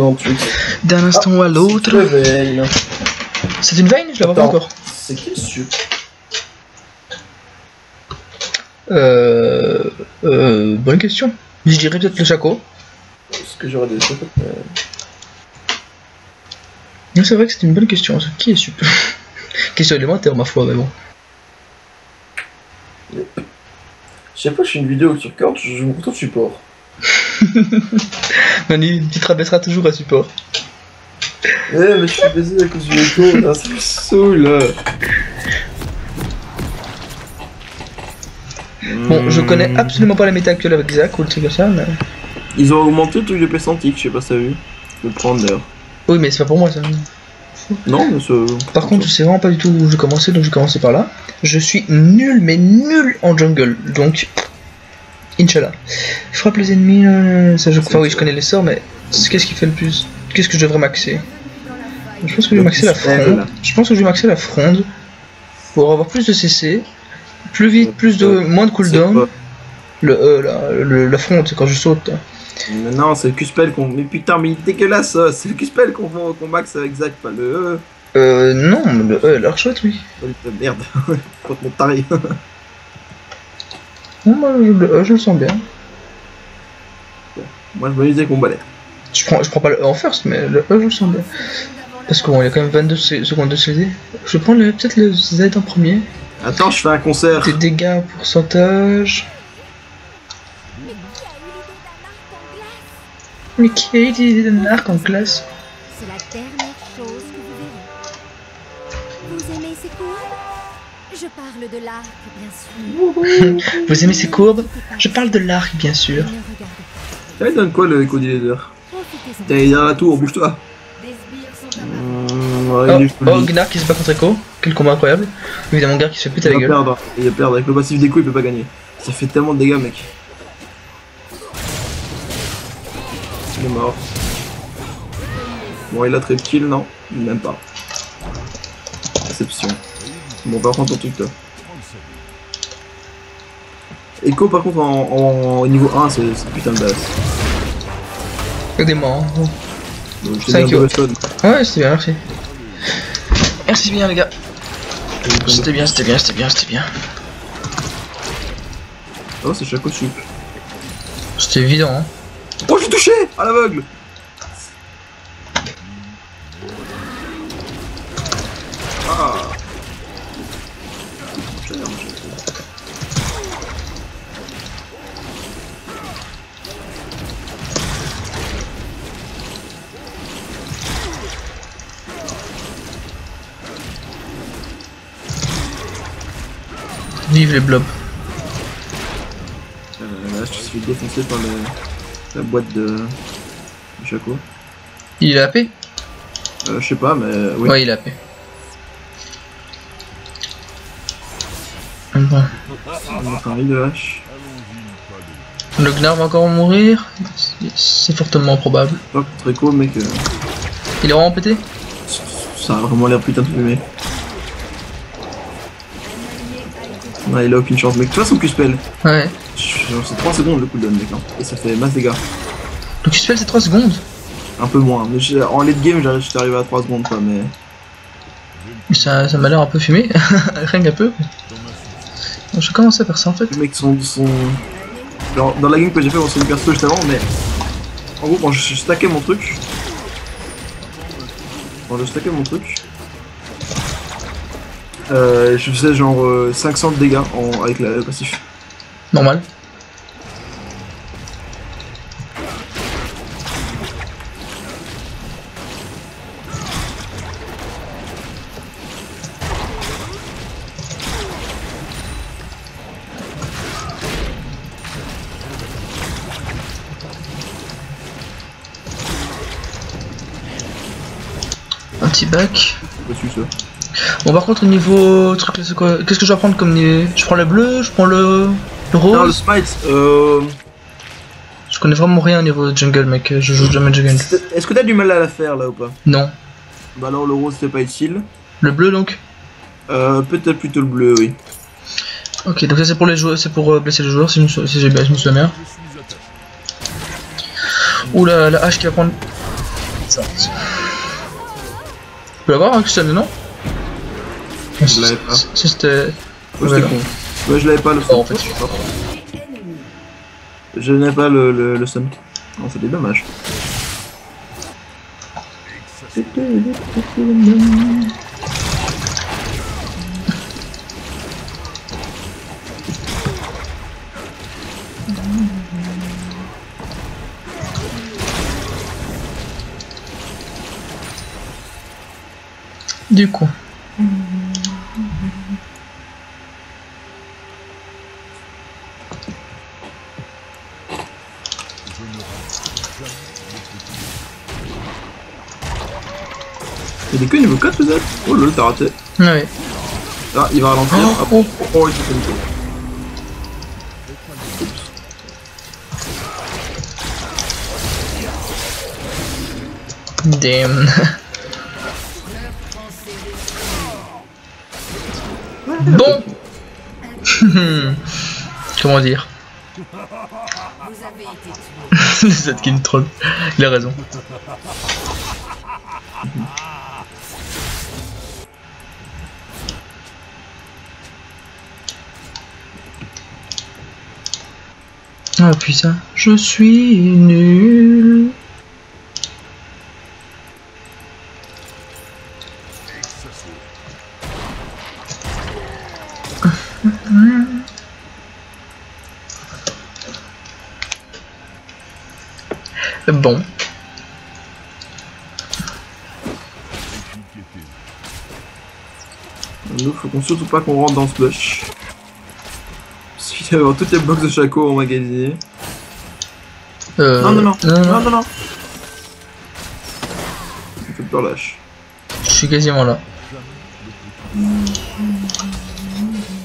98. D'un instant à l'autre. Veine. C'est une veine? Je la vois pas encore. C'est qui le sup? Bonne question. Je dirais peut-être le Chaco. Ce que j'aurais des sup. Non, c'est vrai que c'est une bonne question. Qui est sup? Question élémentaire, ma foi, mais bon. Chaque fois que je fais une vidéo sur Cord, je me retrouve support. Manu, tu te rabaisseras toujours à support. Mais je suis baisé à cause du écho, là, ça me saoule. Bon, je connais absolument pas la méta actuelle avec Zach ou le truc comme ça, mais... Ils ont augmenté le truc de PS antique, je sais pas si t'as vu. Le prendre d'ailleurs. Oui, mais c'est pas pour moi ça. Non, mais c'est... Par contre, je sais vraiment pas du tout où je commençais, donc je vais commencer par là. Je suis nul, mais nul en jungle, donc... Inch'Allah. Je frappe les ennemis, ça je... Enfin oui, je connais les sorts, mais... Qu'est-ce qui fait le plus? Qu'est-ce que je devrais maxer? Je pense que je vais maxer la fronde. Je pense que je vais maxer la fronde. Pour avoir plus de CC. Plus vite, moins de cooldown. La fronde, c'est quand je saute. Mais non, c'est le Q-spell qu'on... Mais putain, mais il est dégueulasse, c'est le Q-spell qu'on max avec Zach, pas le E. Non, le E, leur chouette, oui. Merde, contre mon taré. Non, moi, le E, je le sens bien. Moi, je me disais qu'on balait. Je prends pas le E en first, mais le E, je le sens bien. Parce qu'il y a quand même 22 secondes de CD. Je vais prendre peut-être le Z en premier. Attends, je fais un concert. Des dégâts, pourcentage. Mais qui a utilisé un arc en classe? C'est la dernière chose que vous verrez. Vous aimez ces courbes? Je parle de l'arc, bien sûr. Vous aimez ces courbes? Je parle de l'arc, bien sûr. Ne regardez pas. Ça lui donne quoi le Cody Leader? Profitez-en. T'es derrière la tour, bouge-toi. Des sbires sont à Ouais, Oh, Gnar qui se bat contre Echo. Quel combat incroyable. Évidemment, Gnar qui se fait péter il la va gueule. perdre. Il va perdre. Avec le passif des coups, il peut pas gagner. Ça fait tellement de dégâts, mec. Il est mort. Bon, il a très kill, non? Même pas. Déception. Bon, va prendre ton truc, toi. Echo, par contre, en niveau 1, c'est putain de base. Aidez-moi. Donc, je 5 t'ai bien de Ouais, c'était bien, merci. Merci bien, les gars. C'était bien, c'était bien, c'était bien, c'était bien. Oh, c'est Chaco Sup. C'était évident, hein. Oh, je suis touché à l'aveugle. Ah. Vive les blobs. Là, je suis défoncé par la boîte de Chaco. Il est AP? Je sais pas, mais oui. Ouais, il est AP. Bon. On va faire un de hache. Le Gnar va encore mourir? C'est fortement probable. Pas très cool, mec. Il est vraiment pété? Ça a vraiment l'air putain de fumé. Ouais, il a aucune chance, mec. Tu vois son Q-spell? Ouais. C'est 3 secondes le cooldown, mec. Hein. Et ça fait masse dégâts. Le Q-spell c'est 3 secondes? Un peu moins. Mais en late game, j'étais arrivé à 3 secondes, quoi, mais. Ça m'a l'air un peu fumé. Rien qu'un peu. Je commence à faire ça en fait. Les mecs sont... Genre, dans la game que j'ai fait, on s'est du perso juste avant, mais... En gros, quand je stackais mon truc... je faisais genre 500 de dégâts avec le passif. Normal. Un petit bac. Pas ça. Bon par contre au niveau truc c'est quoi? Qu'est-ce que je dois prendre comme niveau? Je prends le bleu, je prends le rose. Non, le smite, Je connais vraiment rien au niveau de jungle mec, je joue jamais jungle. Est-ce que t'as du mal à la faire là ou pas? Non. Bah alors le rose c'est pas utile. Le bleu donc? Peut-être plutôt le bleu, oui. Ok donc ça c'est pour les joueurs, c'est pour blesser les joueurs si je me souviens bien. Oula la hache qui va prendre. Tu peux l'avoir, hein, Christian, non? Je l'avais pas. Si c'était. Oh, j'étais con. Ouais, je l'avais pas le Oh, en stun. fait. Je n'ai pas le stun. Non, c'était dommage. Du coup. Il est que niveau 4 vous êtes? Oh lol, t'as raté. Ouais. Ah, il va ralentir. Oh, Oh, oh, il s'est fait niquer. Damn. Bon. Comment dire? Cette qui me troll. Il a raison. Ah putain, je suis nul. Bon. Nous, faut qu'on surtout pas qu'on rentre dans ce bush. Parce qu'il y a avoir toutes les box de Shaco emmagasinées. Non, non, non, non, non, non. Ça fait peur lâche. Je suis quasiment là.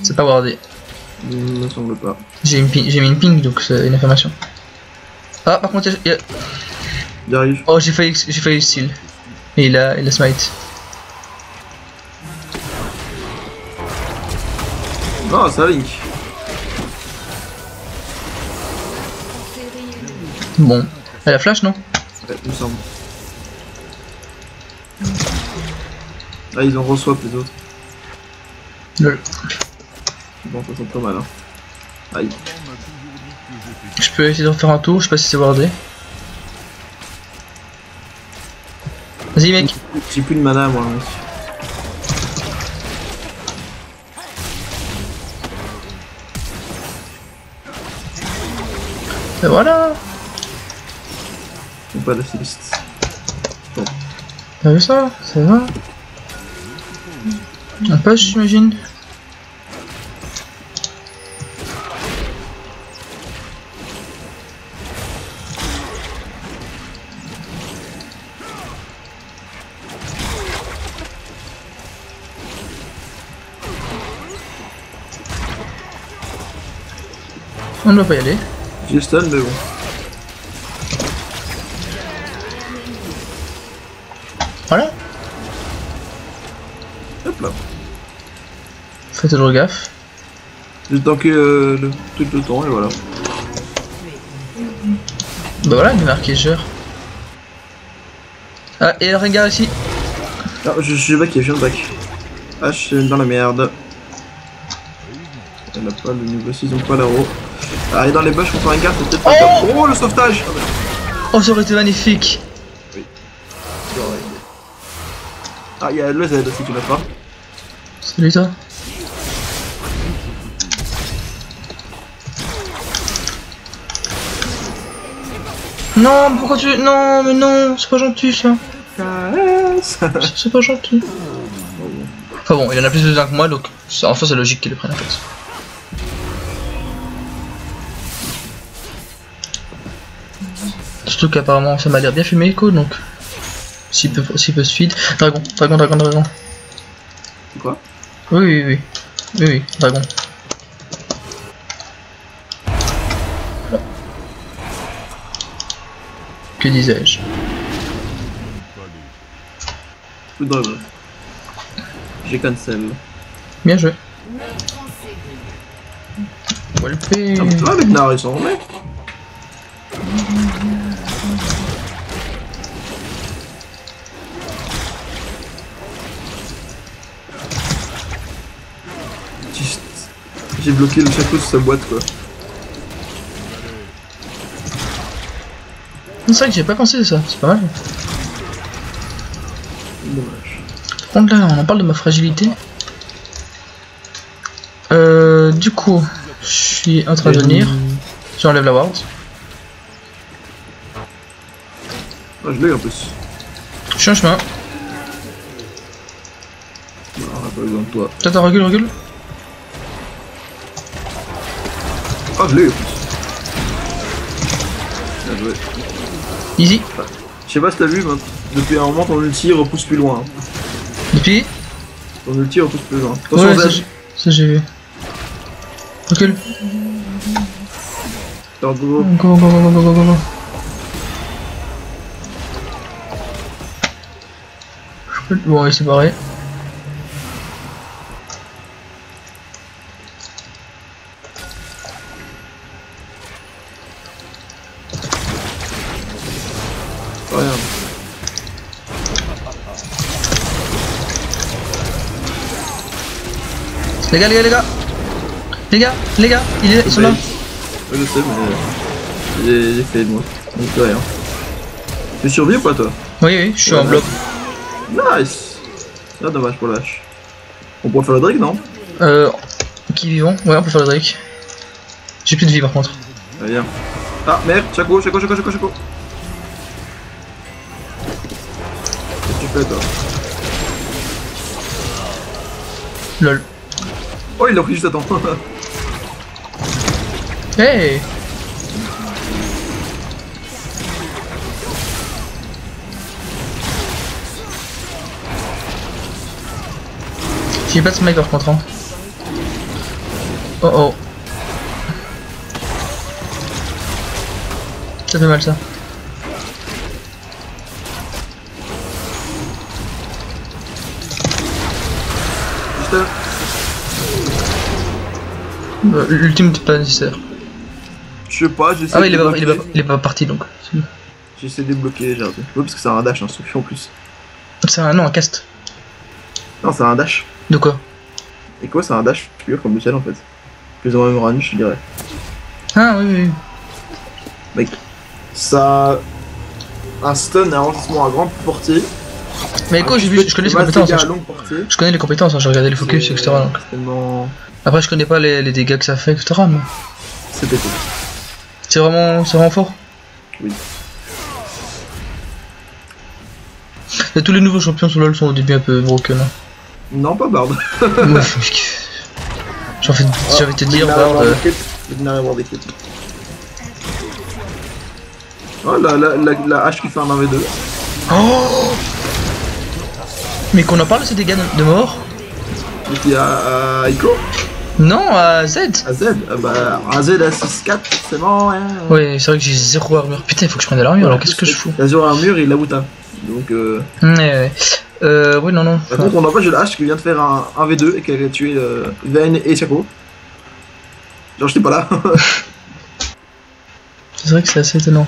C'est pas wardé. Il me semble pas. J'ai mis une ping donc c'est une information. Ah par contre il y a... Il arrive. Oh j'ai failli steal. Et il a smite. Non, c'est Link. Bon. Elle a flash non? Ouais, il me semble. Ah, ils ont re-swap les autres. Lol. Bon, ça sent pas mal. Hein. Aïe. Je peux essayer de refaire un tour, je sais pas si c'est wardé. Vas-y mec. J'ai plus de mana moi mec. Et voilà. J'ai pas d'assist. Bon. T'as vu ça? Ça va? Un push j'imagine? On ne doit pas y aller. J'ai stun mais bon. Voilà. Hop là. Fais toujours gaffe. J'ai tanké tout le temps et voilà. Bah voilà, il est marqué gère. Ah, et le regard ici. Ah, je suis back, je viens de back. Ah, je suis dans la merde. Elle a pas le niveau 6, ils ont pas l'arrow. Ah, et dans les bush, on fait un garde, c'est peut-être pas top. Oh, le sauvetage! Oh, ça aurait été magnifique. Ah, il y a le Z aussi, tu l'as pas. Salut toi. Non, mais pourquoi tu... Non, mais non, c'est pas gentil ça. C'est pas gentil. Enfin bon, il en a plus besoin que moi, donc enfin c'est logique qu'il le prenne en fait. Surtout qu'apparemment ça m'a l'air bien fumé Echo, donc s'il peut se feed. Dragon. Quoi? Oui, dragon. Que disais-je? Coup de dragon. J'ai cancel. Bien joué. Walpé. Ah, mais tu vois avec Nar, ils sont remis. J'ai bloqué le Shaco sur sa boîte quoi. C'est vrai que j'ai pas pensé à ça, c'est pas mal. Dommage. Par contre là on en parle de ma fragilité. Du coup, je suis en train de venir. J'enlève la ward. Ah, je l'ai en plus. Je suis en chemin. On a pas besoin de toi. Attends, recule. Ah, je l'ai en plus. Bien joué. Easy. Je sais pas si t'as vu, mais depuis un moment ton ulti repousse plus loin. Depuis. Ton ulti repousse plus loin. Attention, Ouais, Z. ça j'ai vu. Recule. Go. Go. Bon, il s'est barré. Regarde. Les gars, ils sont là. Ouais, je sais, mais j'ai fait de moi. Donc de rien. Tu survis ou pas toi? Oui, je suis en bloc. Nice. Ah, dommage pour l'H. On pourrait faire le Drake, non? Qui vivons? Ouais, on peut faire le Drake. J'ai plus de vie par contre. Ah, viens. Ah merde, Shaco. Qu'est-ce que tu fais toi? Lol. Oh, il l'a pris juste à temps. Hey! J'ai pas de smite par contre. Hein. Oh. Ça fait mal ça. Juste là. L'ultime n'est pas nécessaire. Je sais pas, j'essaie Ah ouais, de il est pas parti donc. J'essaie de débloquer les jardins. Oui, parce que c'est un dash, hein, Sophie en plus. C'est un cast. Non, c'est un dash. De quoi? Et quoi, c'est un dash pur comme Michel en fait. Plus ou moins même range, je dirais. Ah oui. Mec, ça. Un stun et un ralentissement à grande portée. Mais écoute, je connais ses compétences. Je connais les compétences, hein, j'ai regardé les focus, etc. Donc. Tellement... Après, je connais pas les dégâts que ça fait, etc. Mais... C'est pété. C'est vraiment fort. Oui. Et tous les nouveaux champions sur LoL sont au début un peu broken. Hein. Non, pas Bard. Ouais, j'ai envie de te dire, Bard. d'équipe. Oh, la hache qui fait un 1v2. Oh! Mais qu'on en parle de ces dégâts de mort? Et puis à Ico. Non, à Z. À Z. Bah, à Z à 6-4, c'est bon, hein. Ouais, c'est vrai que j'ai 0 armure. Putain, il faut que je prenne de l'armure, alors qu'est-ce que je fous? T'as 0 armure et il a Wuta. Donc Ouais. Ouais, non. Par contre, on n'a pas j'ai la hache qui vient de faire un 1v2 et qui a tué Vayne et Shaco. Genre, j'étais pas là. C'est vrai que c'est assez étonnant.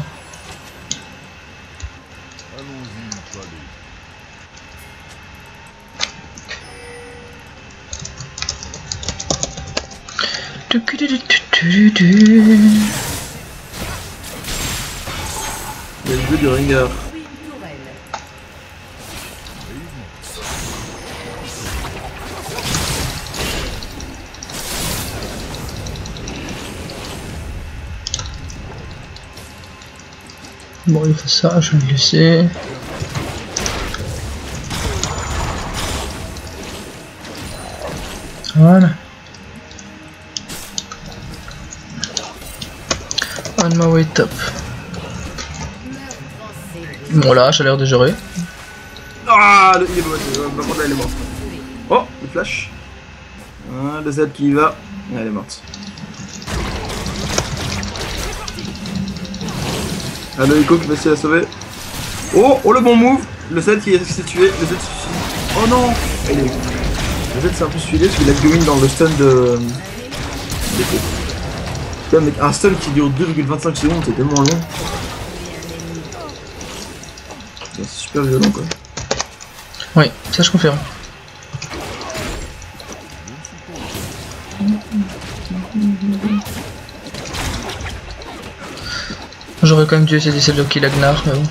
Il y a le jeu du Rengar. Bon, il faut ça, je vais le laisser. Voilà. On my way top. Bon là, j'ai l'air de gérer. Ah, il est mort, là, elle est morte. Oh, le flash. Ah, le Z qui y va. Elle est morte. Ah, le Echo qui va essayer de la sauver. Oh, le bon move. Le Z qui s'est tué. Le Z se... Oh non. Le Z s'est un peu suivi parce qu'il a Gwyn dans le stun de... Putain, mec, un stun qui dure 2,25 secondes, c'est tellement long. C'est super violent quoi. Oui, ça je confirme. J'aurais quand même dû essayer d'essayer de kill Agnar, mais bon.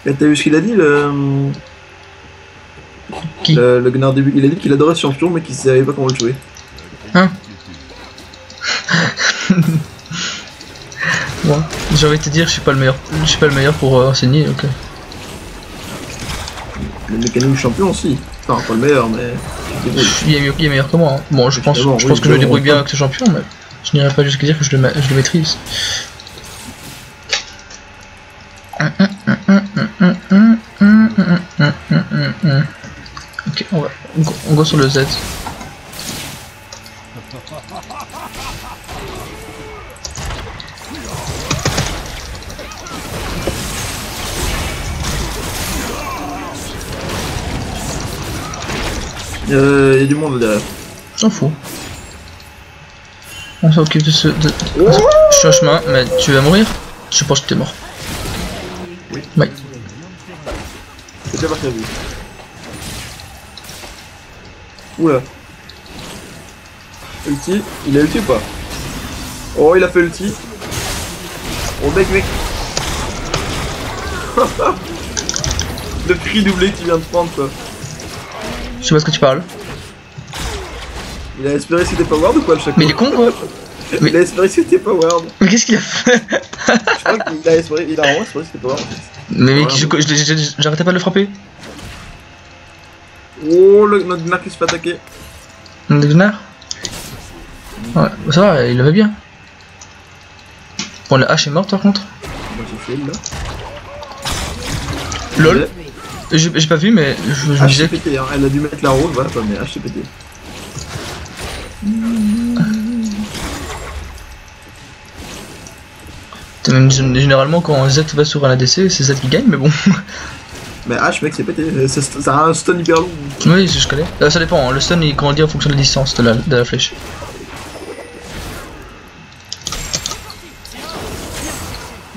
Et t'as vu ce qu'il a dit Qui? Le Gnard début, il a dit qu'il adorait ce champion mais qu'il savait pas comment le jouer. Hein? Bon, j'ai envie de te dire, je suis pas le meilleur pour enseigner, ok. Le mécanique du champion aussi. Enfin, pas le meilleur, mais. Il est meilleur que moi. Hein. Bon, je pense oui, que je me débrouille bien avec ce champion, mais je n'irai pas jusqu'à dire que je le maîtrise. Ok, on go sur le Z. Y a du monde derrière. S'en fout. On s'occupe de ce. Je suis en chemin, mais tu vas mourir? Je pense que t'es mort. Oui. Oui. C'est déjà parti à vue. Oula. Ulti, il a ulti ou pas? Oh, il a fait ulti. Oh mec. Le cri doublé qu'il vient de prendre quoi. Je sais pas ce que tu parles. Il a espéré que c'était powered ou quoi le chaque Mais il est con quoi. Il a espéré que c'était powered. Mais qu'est-ce qu'il a fait? Je crois qu'il a espéré, il a vraiment espéré que c'était powered. Mais mec, j'arrêtais pas de le frapper. Oh, notre Gnar qui se fait attaquer. Le Gnar? Ouais, ça va, il avait bien. Bon, la hache est morte par contre. Moi j'ai fait là. LOL. J'ai pas vu, mais je me disais. HCPT, hein. Elle a dû mettre la rose, voilà, mais HCPT. Généralement, quand Z va sur un ADC, c'est Z qui gagne, mais bon. Mais H, mec, c'est pété. Ça a un stun hyper long. Oui, je connais. Ça dépend, hein. Le stun il grandit en fonction de la distance de la flèche.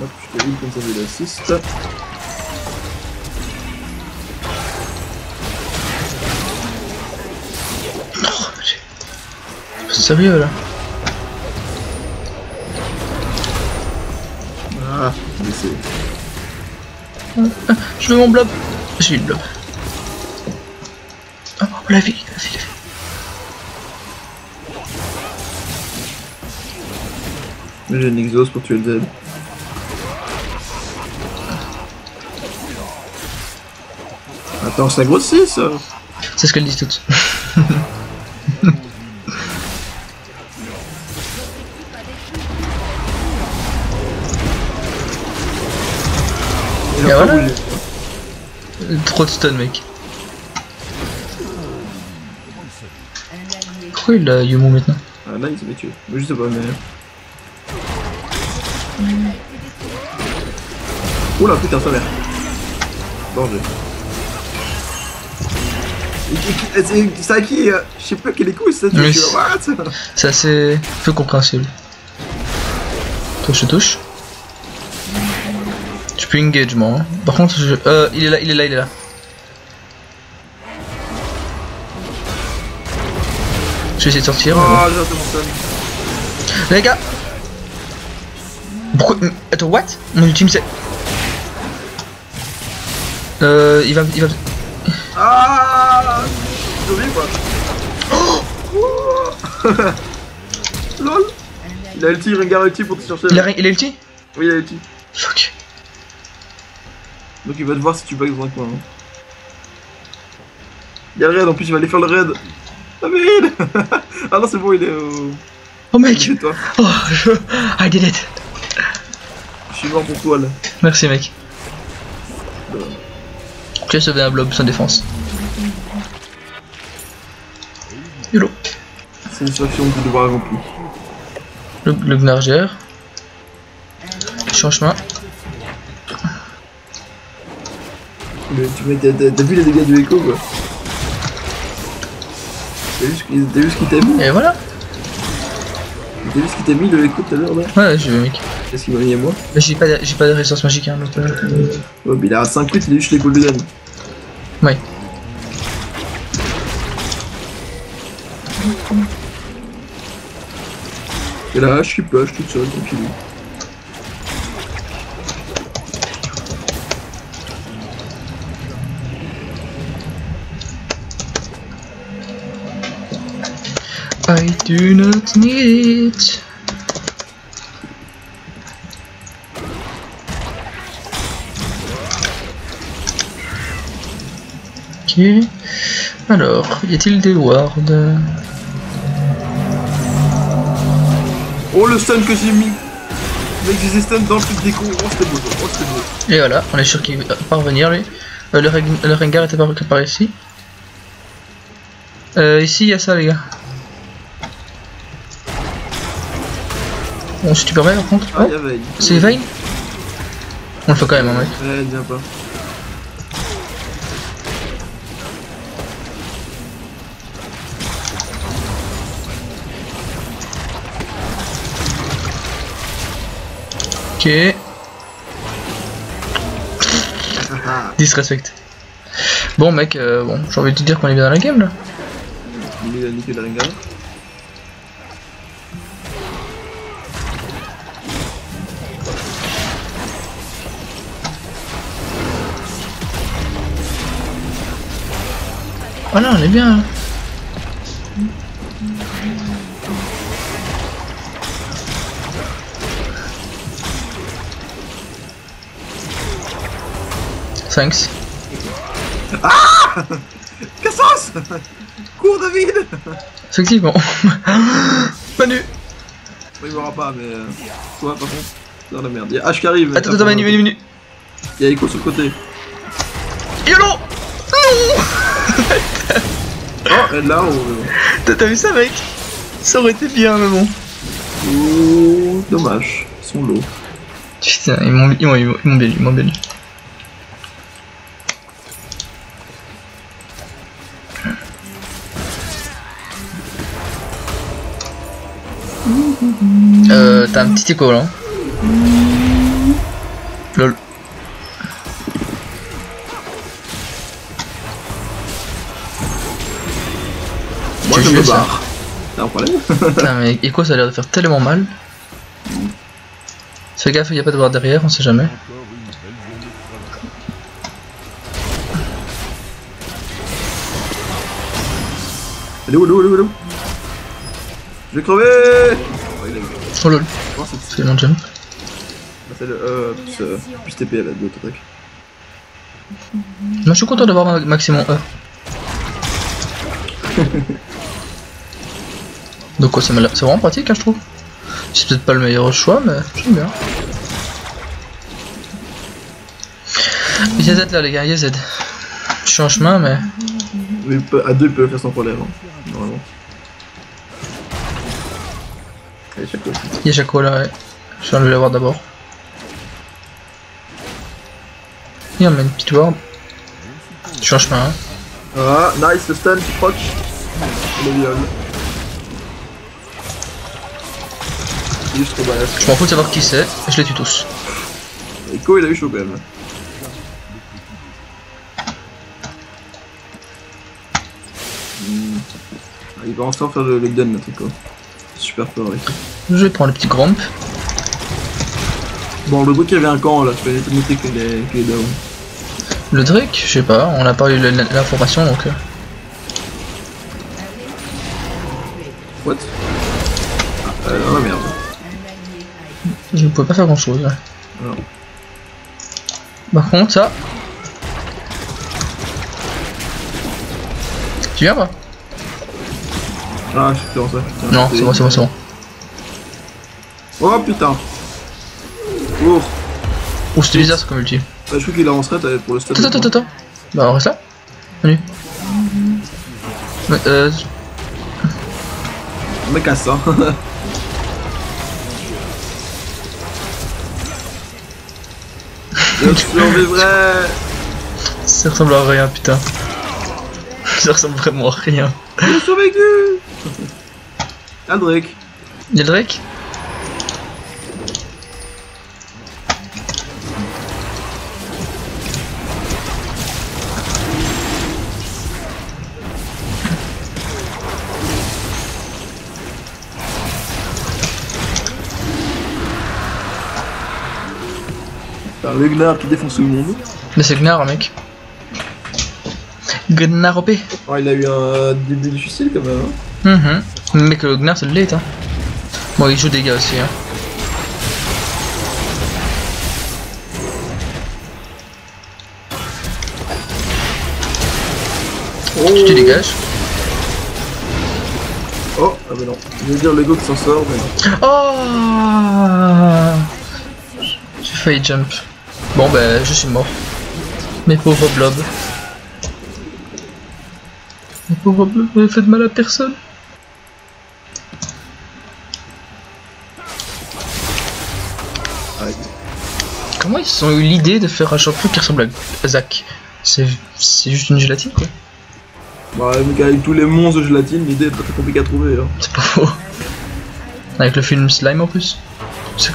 Hop, je te dis comme ça, j'ai l'assist. C'est sérieux là? Ah, blessé. Je veux mon blob. J'ai eu le blob. Oh, la vie. Mais j'ai une exos pour tuer le Z. Attends, ça grossit ça. C'est ce qu'elles disent toutes. Et voilà. Trop de stun mec. Pourquoi il a Yumu maintenant? Ah là il s'est fait tuer. Mais je sais pas mais. Oula putain sa mère. Danger. C'est à qui je sais pas quel est cool ça. C'est assez peu compréhensible. Touche. Je peux engagement. Hein. Par contre, il est là. Je vais essayer de sortir. Oh, j'ai raté mon stun. Les gars. Pourquoi? Attends, what? Mon ultime c'est. Il va. Ah, j'ai oublié quoi. Oh lol. Il a ulti, Rengar ulti pour te chercher. Il a ulti? Oui, il a ulti. Fuck. Donc il va te voir si tu bugs dans un coin. Hein. Il y a le raid, en plus il va aller faire le raid. Ah mais ah non c'est bon, il est au... Oh mec. C'est toi. Oh, I did it. Je suis mort pour toi là. Merci mec. Tu as sauvé un blob sans défense. YOLO. C'est une solution que tu devras accomplir. Le Gnargère. Je suis en chemin. T'as vu les dégâts du écho quoi? T'as vu ce qu'il t'a mis? Et voilà. T'as vu ce qu'il t'a mis le écho tout à l'heure là? Ouais, j'ai vu mec. Qu'est-ce qu'il m'a mis à moi? Mais j'ai pas de résistance magique hein, donc Ouais mais il a 5 crits, il a juste les cooldowns. Ouais. Et là je suis push toute seule, tranquille. I do not need it. Ok. Alors, y a-t-il des wards? Oh le stun que j'ai mis. Mec, j'ai des stuns dans le truc déco. Oh c'était beau, oh c'était beau. Et voilà, on est sûr qu'il va pas revenir lui. Le Rengar était pas par ici. Ici il y a ça les gars. Bon si tu permets par contre. Ah, Oh, y'a Vayne. c'est Vayne. On le fait quand même hein, mec. Ouais, elle vient pas. Ok. Disrespect. Bon mec, bon, j'ai envie de te dire qu'on est bien dans la game là. Il a niqué le Rengar. Voilà, on est bien. Hein. Thanks. Ah Cassos. Cours David. Effectivement. Manu. Il m'aura pas mais... Toi par contre, c'est dans la merde. Y'a H qui arrive. Attends, Manu. Y'a Echo sur le côté. YOLO. Non. Oh, elle est là ou... T'as vu ça mec? Ça aurait été bien mais bon. Oh, dommage. Ils sont low. Putain, ils m'ont bien lu. T'as un petit écho là. Lol. Moi je me barre. T'as un problème? Putain mais écho ça a l'air de faire tellement mal. Fais gaffe, il n'y a pas de barre derrière, on sait jamais. Elle est où? Je vais crever. Oh, il a eu. Oh lol, Oh, c'est mon jump. c'est le plus TP à la de l'autre attaque. Moi je suis content d'avoir maximum E. Donc quoi, c'est vraiment pratique hein, je trouve. C'est peut-être pas le meilleur choix mais j'aime bien. Il y a Z là les gars, il y a Z. Je suis en chemin mais... Mais à deux il peut le faire sans problème, hein, normalement. Allez, Chaco aussi. Il y a Chaco là, ouais. Je vais le l'avoir d'abord. Il y a une petite ward. Je suis en chemin. Hein. Ah, nice, le stun qui proc. Le viol. Il est juste trop balèze. Je m'en fous de savoir qui c'est, je les tue tous. Echo il a eu chaud quand même. Ah, il va enfin faire le gun notre Echo. Super peur avec. Je vais prendre le petit gromp. Bon, le bruit qu'il y avait un camp là, tu peux noter qu'il est down. Le Drake, je sais pas, on n'a pas eu l'information donc. What? Ah, dans la merde. Je ne pouvais pas faire grand chose. Ouais. Alors. Par contre, ça. Tu viens pas? Ah, je suis dans ça. Putain, non, c'est bon, c'est bon. Oh putain! Oh! Oh, c'était bizarre ça comme ulti. Je crois qu'il avancerait pour le stade. Attends. Bah, on reste là. Salut. On me casse ça. Je survivrai. Ça ressemble à rien, putain. Ça ressemble vraiment à rien. J'ai survécu. Ah, Drake. Y'a le Drake? Le Gnar qui défonce tout le monde. Mais c'est Gnar, mec. Gnar OP. Oh, il a eu un début difficile quand même. Hein. Mais que le Gnar c'est le late hein. Bon il joue des dégâts aussi hein. Oh. Tu dégages. Oh, ah bah non. Je veux dire Lego qui s'en sort, mais non. Oh, j'ai failli jump. Bon bah je suis mort. Mes pauvres blobs. Mes pauvres blobs, vous avez fait de mal à personne. Arrête. Comment ils ont eu l'idée de faire un champion qui ressemble à Zack? C'est juste une gélatine quoi. Bah, avec tous les monstres de gélatine, l'idée est pas très compliquée à trouver. Hein. C'est pas faux. Avec le film Slime en plus.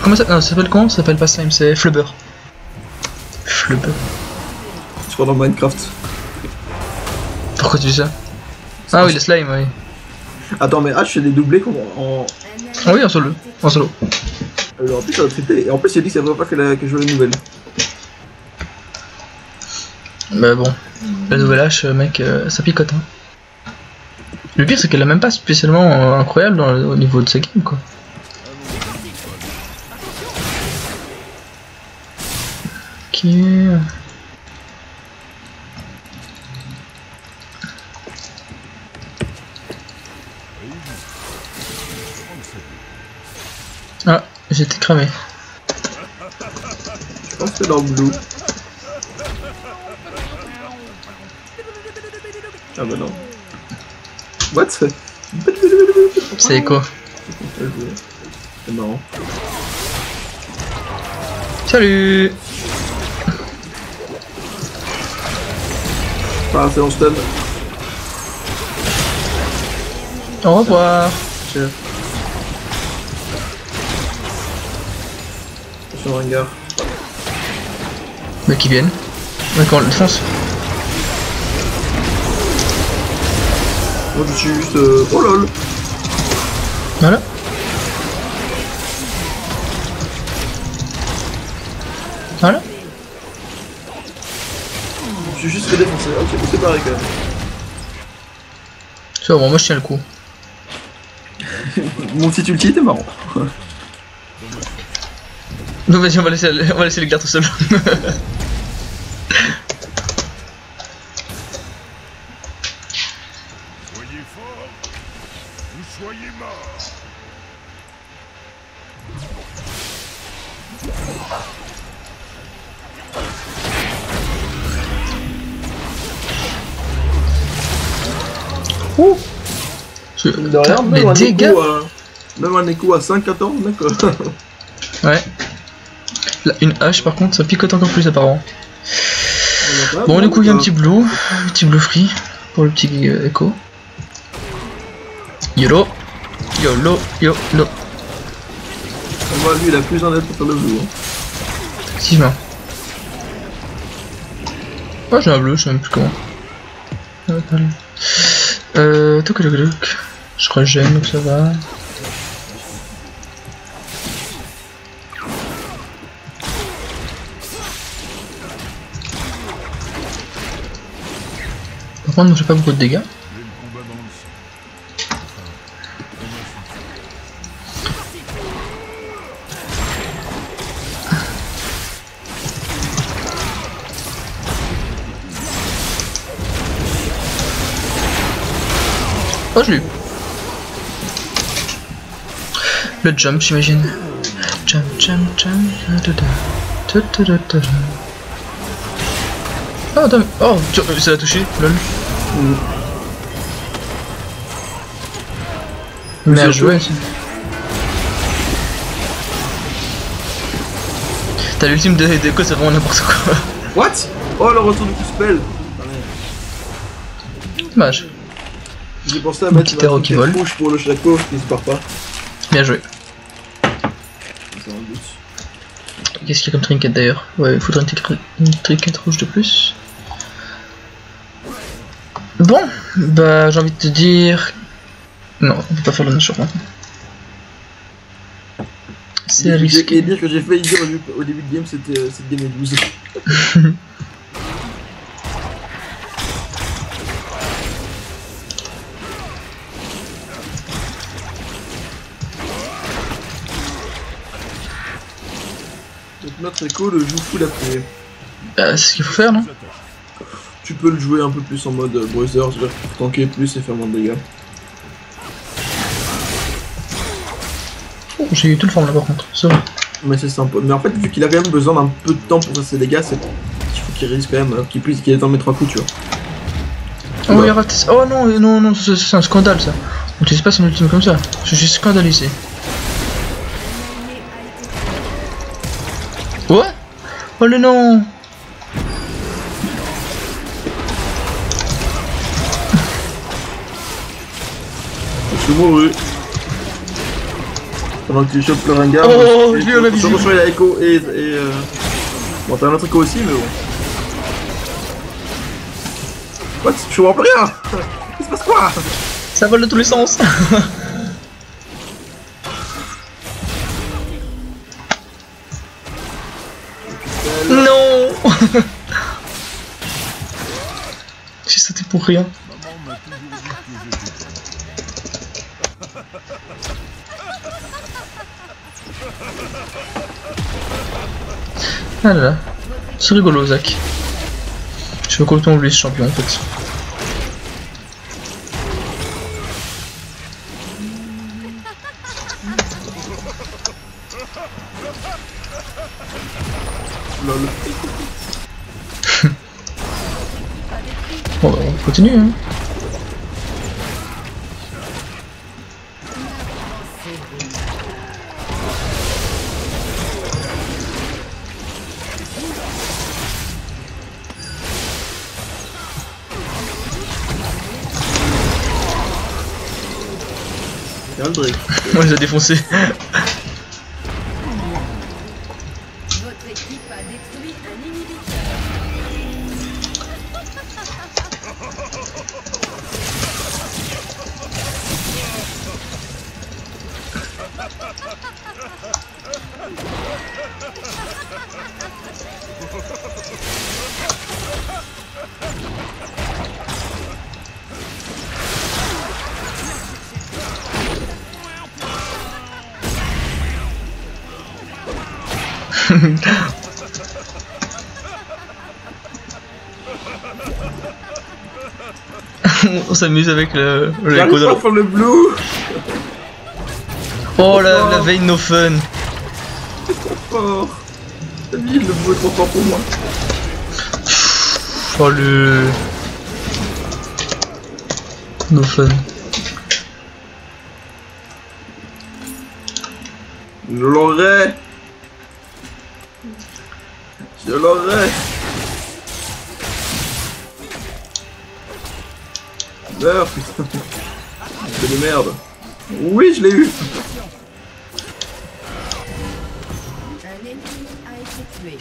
Comment ça, non, ça s'appelle comment? Ça s'appelle pas Slime, c'est Flubber. Flubber. Je crois dans Minecraft. Pourquoi tu dis ça? Ah oui, le slime, oui. Attends, mais H, c'est des doublés en. Ah oui, en solo. En solo. En plus, ça a traité. Et en plus, il a dit que c'est vrai pas que je joue les nouvelles. Bah bon, la nouvelle hache, mec, ça picote. Hein. Le pire, c'est qu'elle a même pas spécialement incroyable au niveau de sa game, quoi. Ok. Ah, j'étais cramé. Je pense que c'est dans Blue. Ah bah non. What? C'est quoi? C'est marrant. Salut. Ah, c'est en stun. Au revoir. Chef. Attention, Rengar. Mais qui viennent. D'accord, le défense. Moi je suis juste. Oh lol! Voilà. Voilà. Je suis juste fait défoncer. Ok, c'est pareil quand même. C'est bon, moi je tiens le coup. Mon petit ulti était marrant. Donc vas-y, on va laisser le gars tout seul. Soyez forts, vous soyez morts. Ouh. De rien, Les dégâts. Même un écho à 5-14, mec. Ouais. Là, une hache par contre, ça picote encore plus apparemment. Bon, du coup, il y a un petit blue free pour le petit écho. YOLO, YOLO, YOLO. Moi, lui, il a plus en aide pour faire le blue. Hein. Effectivement. Oh, j'ai un bleu, je sais même plus comment. Toc. Je régène, donc ça va. Par contre, moi j'ai pas beaucoup de dégâts. Oh, je l'ai eu. Le jump, j'imagine. Jump. Oh, attends. Oh, ça l'a touché, lol. Bien joué. T'as l'ultime de quoi, c'est vraiment n'importe quoi. What? Oh, le retour du coup spell. Dommage. J'ai pensé à mettre petit héros qui vole. rouge pour le chapeau qui se part pas. Bien joué. C'est un but. Qu'est-ce qu'il y a comme trinket d'ailleurs? Ouais, il faudrait une trinket rouge de plus. Bon, bah j'ai envie de te dire... Non, on peut pas faire le match maintenant. C'est risqué. Et dire que j'ai failli dire au début de game, c'était cette game est 12. Echo le joue full AP. C'est ce qu'il faut faire, non? Tu peux le jouer un peu plus en mode browser, c'est-à-dire pour tanker plus et faire moins de dégâts. Oh, j'ai eu tout le forme là par contre, c'est vrai. Mais c'est sympa. Mais en fait, vu qu'il a quand même besoin d'un peu de temps pour faire ses dégâts, c'est il faut qu'il risque quand même qu'il ait dans mes 3 coups, tu vois. Oh, il a raté ça. Oh non, non, non, c'est un scandale ça. On n'utilise pas son ultime comme ça. Je suis scandalisé. Ouais. Oh le non. Je suis mouru. Pendant que tu chopes le ringard. Oh, je l'ai eu à la visu. Je la Echo et bon, t'as un autre Echo aussi, mais bon. What? Je vois plus rien. Il se passe quoi? Ça vole de tous les sens. Non. J'ai sauté pour rien. Maman m'a toujours dit que j'étais... Ah là là. C'est rigolo, Zach. Je veux complètement oublier ce champion en fait. Lol. Bon bah on continue hein. Regarde Drake. On les a défoncés. Votre équipe a détruit un inhibiteur. On s'amuse avec le J'arrive écho pas à faire le blue. Oh la veille no fun. Fort. T'as mis le blue est trop fort pour moi. Oh le... No fun. Je l'aurai. Je l'aurai. Meurs, putain. C'est de merde. Oui, je l'ai eu. Un ennemi a été tué.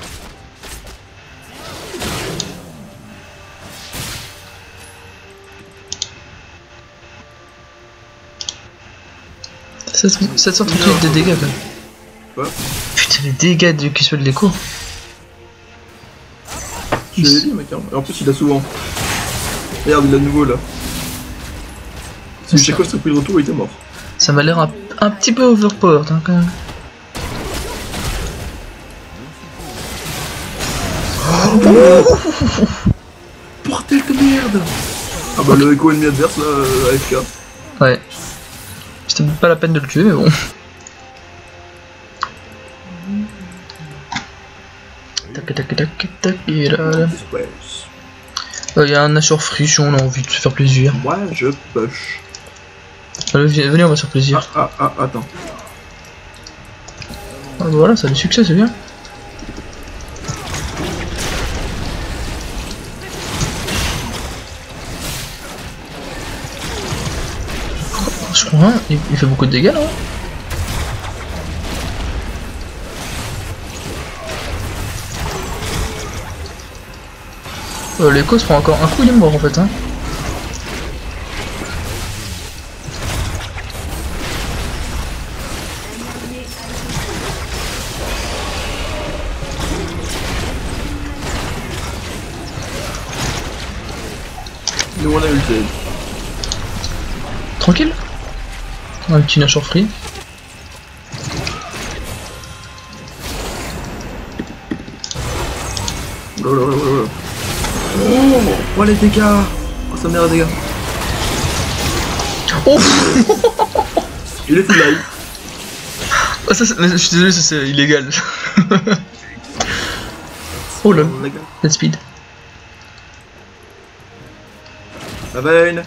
Ça 738 de dégâts quand même. Quoi? Putain les dégâts de qui soit de l'écho. Je l'ai dit mec, hein. Et en plus il a souvent. Regarde, il a de nouveau là. Si Checo serait pris de retour, il était mort. Ça m'a l'air un petit peu overpowered hein, quand même. Bordel de merde. Ah bah le écho ennemi adverse là, AFK. Ouais. C'était pas la peine de le tuer mais bon. Tac tac tac tac et là. Il y a un Azure Free si on a envie de se faire plaisir. Moi je push. Allez, venez on va se faire plaisir. Attends. Ah, bah voilà, ça a du succès, c'est bien. Je crois, il fait beaucoup de dégâts là. L'écho se prend encore un coup, il est mort en fait. Hein. Nous on a ulti. Tranquille. Un petit Nashor free. Oh les dégâts. Oh sa mère les dégâts. Oh. Il est full live. Oh, ça, je suis désolé, ça c'est illégal. Oh lol, let's speed. La veine.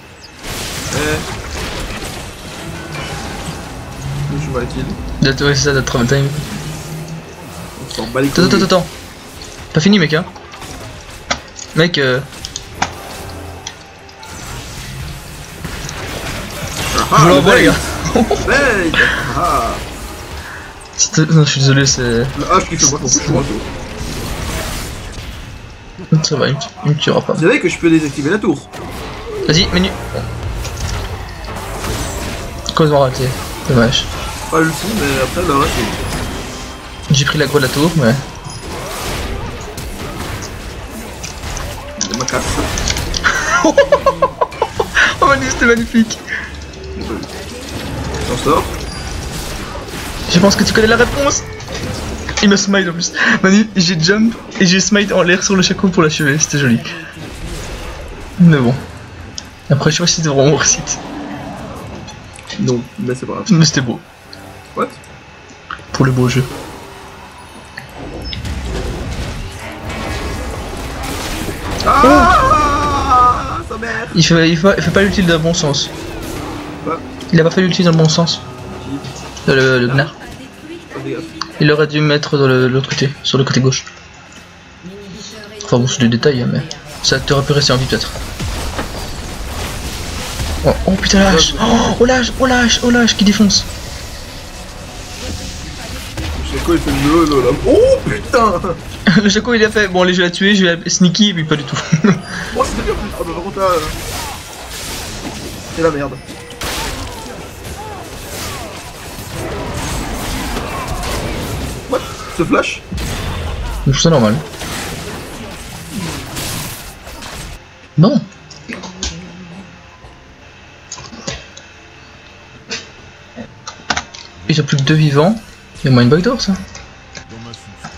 Je vois la kill. Ouais, c'est ça, notre travel time. On s'en bat les couilles. Attends. Pas fini, mec, hein. Mec, je vous l'envoie, les gars. Veille. Ah. Non, je suis désolé, c'est. Le H qui fait moi ton coup. Ça va, il me tuera pas. Vous savez que je peux désactiver la tour. Vas-y, menu. Complètement raté. Dommage. Pas le son, mais après le reste. J'ai pris l'aggro de la tour, mais. C'est ma casse. Oh, Manu, c'était magnifique. J'en sors. Je pense que tu connais la réponse. Il me smite en plus. Manu, j'ai jump et j'ai smite en l'air sur le Shaco pour l'achever, c'était joli. Mais bon. Après, je sais pas si c'était vraiment réussite. Non, mais c'est pas grave. Mais c'était beau. What? Pour le beau jeu. Ah, sa mère. Il fait pas l'utile dans le bon sens. Quoi? Il a pas fait l'utile dans le bon sens. Le Gnar. Oh, dégage. Il aurait dû mettre dans l'autre côté, sur le côté gauche. Enfin bon, c'est des détails, mais ça t'aurait pu rester en vie peut-être. Oh putain, lâche. Oh lâche qui défonce. Shaco il fait le là. Oh putain. Le Shaco il a fait, bon allez je vais la tuer, je vais la sneaky, et puis pas du tout. Oh c'était bien. Ah bah par contre là. C'est la merde. What? Ce flash? Je trouve ça normal. Bon. Ils ont plus que 2 vivants. Il y a moins une backdoor ça. Dans ma souffle.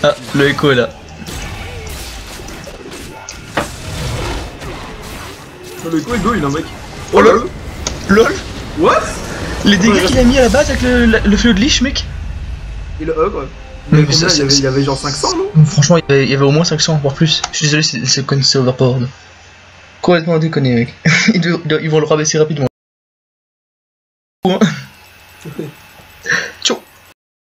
Ah, le écho est là. Le coup est go il a un mec. Oh lol. LOL. What? Les dégâts qu'il a mis à la base avec le feu de liche mec. Il a quoi. Mais Combien, ça, il y avait genre 500 non? Franchement il y avait au moins 500 voire plus. Je suis désolé c'est overpowered. Complètement déconné mec. Ils vont le rabaisser rapidement.